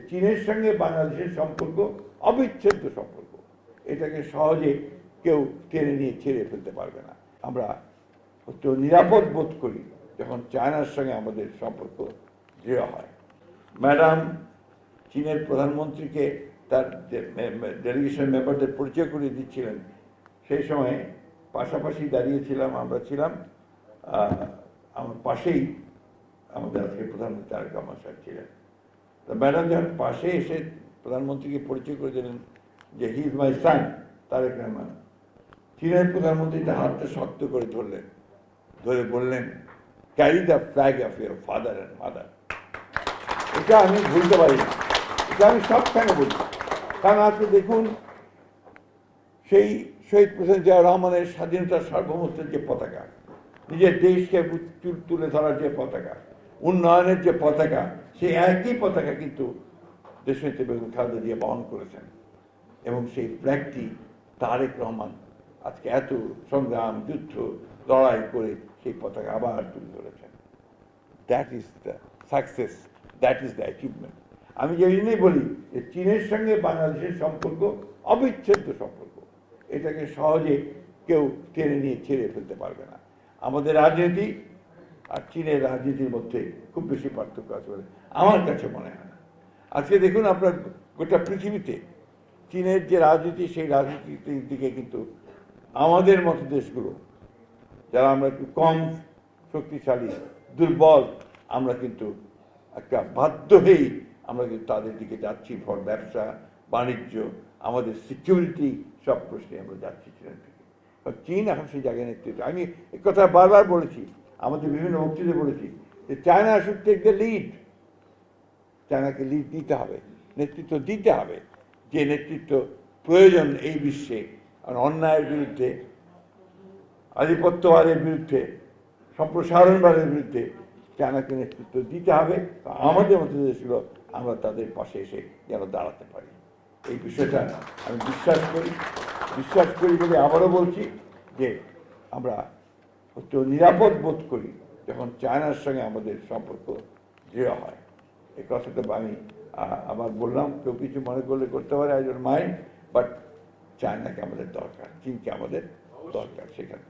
চীনের সঙ্গে বাংলাদেশের সম্পর্ক অবিচ্ছেদ্য সম্পর্ক, এটাকে সহজে কেউ টেনে নিয়ে ছেড়ে ফেলতে পারবে না। আমরা একটু নিরাপদ বোধ করি যখন চায়নার সঙ্গে আমাদের সম্পর্ক দৃঢ় হয়। ম্যাডাম চীনের প্রধানমন্ত্রীকে তার ডেলিগেশন মেম্বারদের পরিচয় করিয়ে দিচ্ছিলেন, সেই সময় পাশাপাশি দাঁড়িয়েছিলাম, আমরা ছিলাম, আমার পাশেই আমাদের আজকে প্রধানমন্ত্রী তারেক রহমান সাহেব ছিলেন। ম্যাডাম যখন পাশে এসে প্রধানমন্ত্রীকে পরিচয় করে দিলেন যে হি ইজ মাই সান তারেক রহমান, চীনের প্রধানমন্ত্রী তার হাতটা শক্ত করে ধরলেন, ধরে বললেন carry the flag of your father and mother. এটা আমি ভুলতে পারি না, এটা আমি সবখানে বলি। কারণ আজকে দেখুন, সেই শহীদ প্রেসিডেন্ট জিয়া রহমানের স্বাধীনতার সার্বভৌমত্বের যে পতাকা, নিজের দেশকে তুলে ধরার যে পতাকা, উন্নয়নের যে পতাকা, সেই একই পতাকা কিন্তু দেশনেত্রী বেগম খালেদা জিয়া বহন করেছেন। এবং সেই ফ্ল্যাগটি তারেক রহমান আজকে এত সংগ্রাম, যুদ্ধ, লড়াই করে সেই পতাকা আবার তুলে ধরেছেন। That is the success, that is the achievement. আমি যে জন্যই বলি যে চীনের সঙ্গে বাংলাদেশের সম্পর্ক অবিচ্ছেদ্য সম্পর্ক, এটাকে সহজে কেউ টেনে নিয়ে ছেড়ে ফেলতে পারবে না। আমাদের রাজনীতি আর চীনের রাজনীতির মধ্যে খুব বেশি পার্থক্য আছে বলে আমার কাছে মনে হয় না। আজকে দেখুন আপনার গোটা পৃথিবীতে চীনের যে রাজনীতি, সেই রাজনীতির দিকে কিন্তু আমাদের মতো দেশগুলো, যারা আমরা একটু কম শক্তিশালী, দুর্বল, আমরা কিন্তু একটা বাধ্য হয়েই আমরা কিন্তু তাদের দিকে যাচ্ছি। ফর ব্যবসা বাণিজ্য, আমাদের সিকিউরিটি, সব প্রশ্নে আমরা যাচ্ছি চীনের দিকে। চীন এখন সেই জায়গায় নেতৃত্ব। আমি এই কথা বারবার বলেছি, আমাদের বিভিন্ন বক্তৃতায় বলেছি যে China should take the lead. চায়নাকে লিড দিতে হবে, নেতৃত্ব দিতে হবে, যে নেতৃত্ব প্রয়োজন এই বিশ্বে। আর অন্যায়ের বিরুদ্ধে, আধিপত্যবাদের বিরুদ্ধে, সম্প্রসারণবাদের বিরুদ্ধে চায়নাকে নেতৃত্ব দিতে হবে। আমাদের মতো দেশগুলো আমরা তাদের পাশে এসে যেন দাঁড়াতে পারি, এই বিষয়টা আমি বিশ্বাস করি বলে আবারও বলছি যে আমরা একটু নিরাপদ বোধ করি যখন চায়নার সঙ্গে আমাদের সম্পর্ক দৃঢ় হয়। এই কথাটা আমি আবার বললাম, কেউ কিছু মনে করলে করতে পারে, আই ডোন্ট মাইন্ড, বাট চায়নাকে আমাদের দরকার, চীনকে আমাদের দরকার সেখানে।